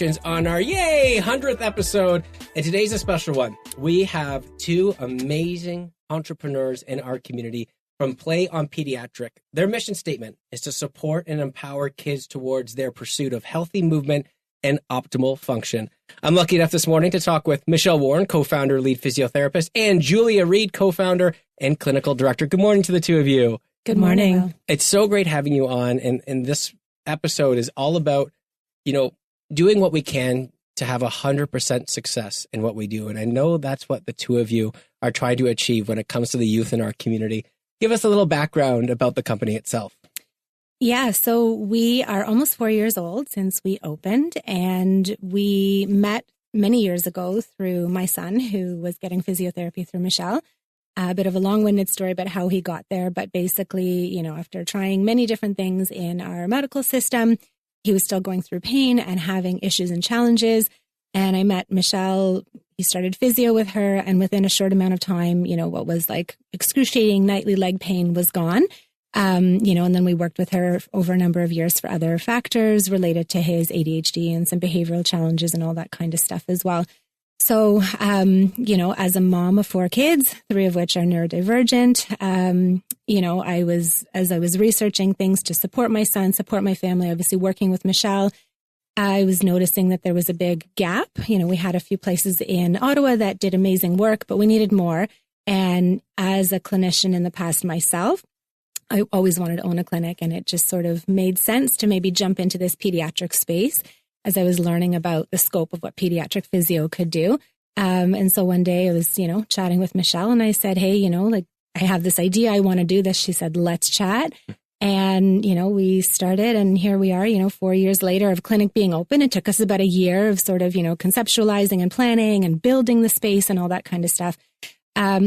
On our 100th episode, and today's a special one. We have two amazing entrepreneurs in our community from On Pediatric. Their mission statement is to support and empower kids towards their pursuit of healthy movement and optimal function. I'm lucky enough this morning to talk with Michelle Warren, co-founder, lead physiotherapist, and Julia Reed, co-founder and clinical director. Good morning to the two of you. Good morning. It's so great having you on, and this episode is all about, doing what we can to have 100% success in what we do. And I know that's what the two of you are trying to achieve when it comes to the youth in our community. Give us a little background about the company itself. Yeah, so we are almost 4 years old since we opened, and we met many years ago through my son, who was getting physiotherapy through Michelle. A bit of a long-winded story about how he got there, but basically, after trying many different things in our medical system, he was still going through pain and having issues and challenges. And I met Michelle. He started physio with her. And within a short amount of time, what was like excruciating nightly leg pain was gone. And then we worked with her over a number of years for other factors related to his ADHD and some behavioral challenges and all that kind of stuff as well. So, as a mom of 4 kids, 3 of which are neurodivergent, as I was researching things to support my son, support my family, obviously working with Michelle, I was noticing that there was a big gap. We had a few places in Ottawa that did amazing work, but we needed more. And as a clinician in the past myself, I always wanted to own a clinic, and it just sort of made sense to maybe jump into this pediatric space as I was learning about the scope of what pediatric physio could do. And so one day I was, chatting with Michelle, and I said, hey, I have this idea. I want to do this. She said, let's chat. And, we started, and here we are, 4 years later of clinic being open. It took us about a year of sort of, conceptualizing and planning and building the space and all that kind of stuff.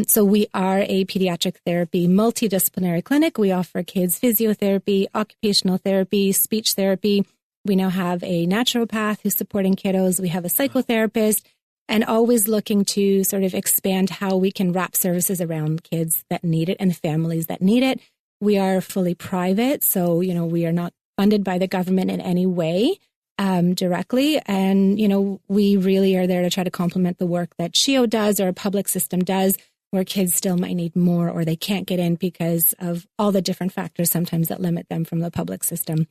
So we are a pediatric therapy multidisciplinary clinic. We offer kids physiotherapy, occupational therapy, speech therapy. We now have a naturopath who's supporting kiddos. We have a psychotherapist, and always looking to sort of expand how we can wrap services around kids that need it and families that need it. We are fully private, so, we are not funded by the government in any way directly. And, we really are there to try to complement the work that CHEO does or a public system does, where kids still might need more or they can't get in because of all the different factors sometimes that limit them from the public system.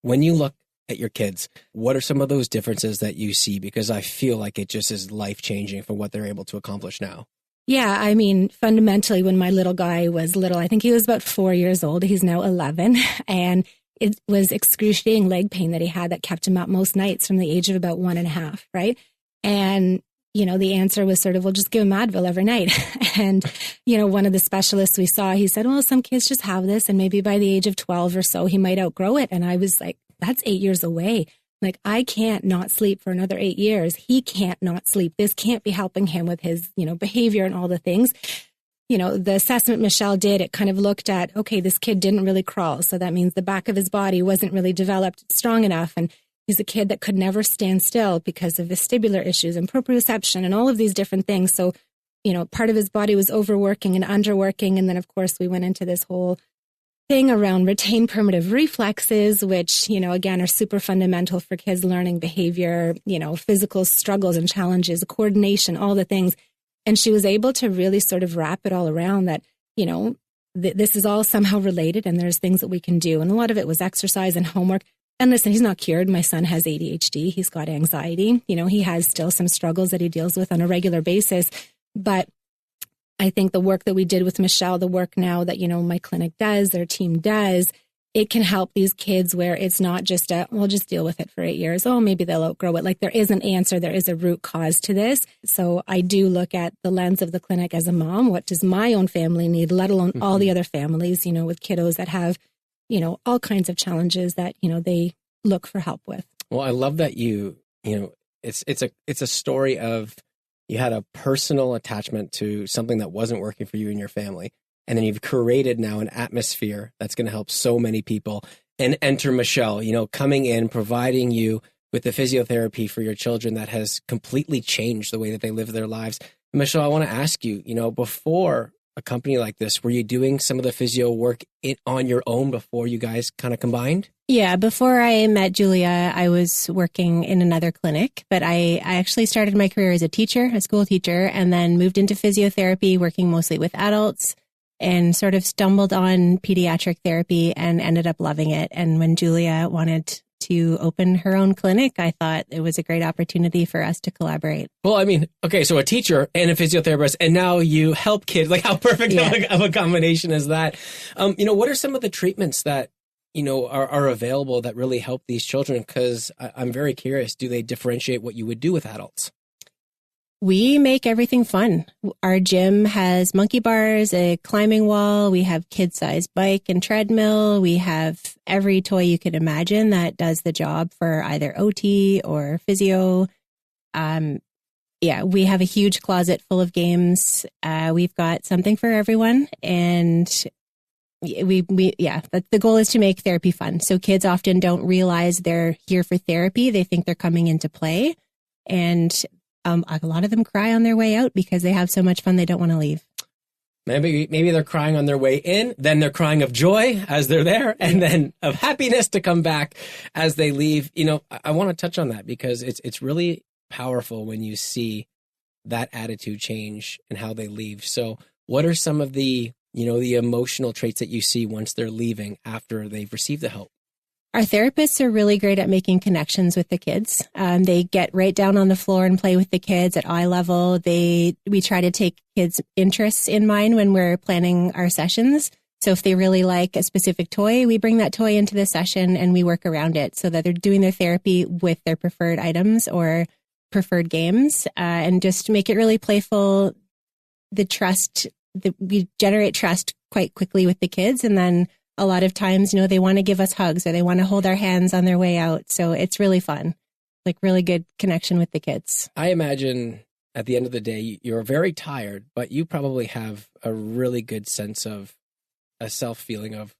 When you look at your kids, what are some of those differences that you see? Because I feel like it just is life-changing for what they're able to accomplish now. Yeah, I mean, fundamentally, when my little guy was little, I think he was about 4 years old. He's now 11. And it was excruciating leg pain that he had that kept him up most nights from the age of about 1.5, right? And, the answer was sort of, well, just give him Advil every night. And, one of the specialists we saw, he said, well, some kids just have this, and maybe by the age of 12 or so, he might outgrow it. And I was like, that's 8 years away. Like, I can't not sleep for another 8 years. He can't not sleep. This can't be helping him with his, behavior and all the things. The assessment Michelle did, it kind of looked at, okay, this kid didn't really crawl. So that means the back of his body wasn't really developed strong enough. And he's a kid that could never stand still because of vestibular issues and proprioception and all of these different things. So, part of his body was overworking and underworking. And then, of course, we went into this whole thing around retained primitive reflexes, which, again, are super fundamental for kids learning behavior, physical struggles and challenges, coordination, all the things. And she was able to really sort of wrap it all around that, this is all somehow related, and there's things that we can do. And a lot of it was exercise and homework. And listen, he's not cured. My son has ADHD. He's got anxiety. He has still some struggles that he deals with on a regular basis. But I think the work that we did with Michelle, the work now that, my clinic does, their team does, it can help these kids where it's not just we'll just deal with it for 8 years. Oh, maybe they'll outgrow it. Like, there is an answer. There is a root cause to this. So I do look at the lens of the clinic as a mom. What does my own family need, let alone all the other families, with kiddos that have, all kinds of challenges that, they look for help with. Well, I love that it's a story of, you had a personal attachment to something that wasn't working for you and your family. And then you've created now an atmosphere that's going to help so many people. And enter Michelle, coming in, providing you with the physiotherapy for your children that has completely changed the way that they live their lives. Michelle, I want to ask you, before a company like this, were you doing some of the physio work on your own before you guys kind of combined? Yeah, before I met Julia, I was working in another clinic, but I actually started my career as a teacher, a school teacher, and then moved into physiotherapy, working mostly with adults, and sort of stumbled on pediatric therapy and ended up loving it. And when Julia wanted to open her own clinic, I thought it was a great opportunity for us to collaborate. Well, I mean, okay, so a teacher and a physiotherapist, and now you help kids. Like, how perfect of a combination is that? What are some of the treatments that, are available that really help these children? Because I'm very curious, do they differentiate what you would do with adults? We make everything fun. Our gym has monkey bars, a climbing wall. We have kid-sized bike and treadmill. We have every toy you could imagine that does the job for either OT or physio. We have a huge closet full of games. We've got something for everyone. And the goal is to make therapy fun. So kids often don't realize they're here for therapy. They think they're coming in to play. And a lot of them cry on their way out because they have so much fun they don't want to leave. Maybe they're crying on their way in, then they're crying of joy as they're there, and then of happiness to come back as they leave. I want to touch on that because it's really powerful when you see that attitude change and how they leave. So what are some of the emotional traits that you see once they're leaving after they've received the help? Our therapists are really great at making connections with the kids. They get right down on the floor and play with the kids at eye level. We try to take kids' interests in mind when we're planning our sessions. So if they really like a specific toy, we bring that toy into the session and we work around it so that they're doing their therapy with their preferred items or preferred games, and just make it really playful. We generate trust quite quickly with the kids, and then a lot of times, they want to give us hugs or they want to hold our hands on their way out. So it's really fun, like really good connection with the kids. I imagine at the end of the day, you're very tired, but you probably have a really good sense of a self-feeling of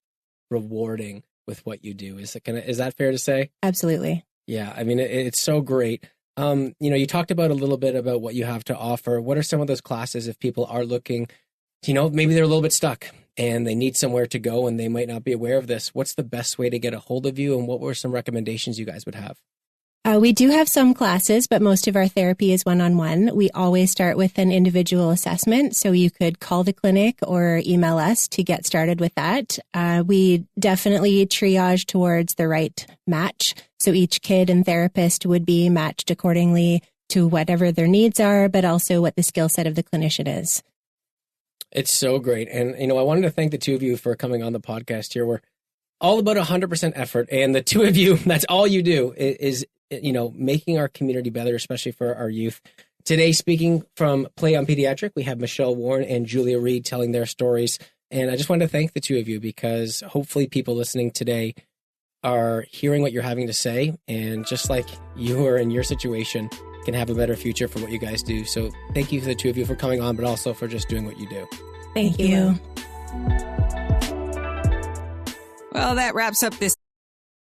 rewarding with what you do. Is that fair to say? Absolutely. Yeah. I mean, it's so great. You talked about a little bit about what you have to offer. What are some of those classes if people are looking, maybe they're a little bit stuck and they need somewhere to go and they might not be aware of this? What's the best way to get a hold of you, and what were some recommendations you guys would have? We do have some classes, but most of our therapy is one-on-one. We always start with an individual assessment, so you could call the clinic or email us to get started with that. We definitely triage towards the right match, so each kid and therapist would be matched accordingly to whatever their needs are, but also what the skill set of the clinician is. It's so great. And, I wanted to thank the two of you for coming on the podcast here. We're all about 100% effort. And the two of you, that's all you do is making our community better, especially for our youth. Today, speaking from Play On Pediatric, we have Michelle Warren and Julia Reed telling their stories. And I just wanted to thank the two of you because hopefully people listening today are hearing what you're having to say. And just like you are in your situation, can have a better future for what you guys do. So thank you for the two of you for coming on, but also for just doing what you do. Thank you. Well, that wraps up this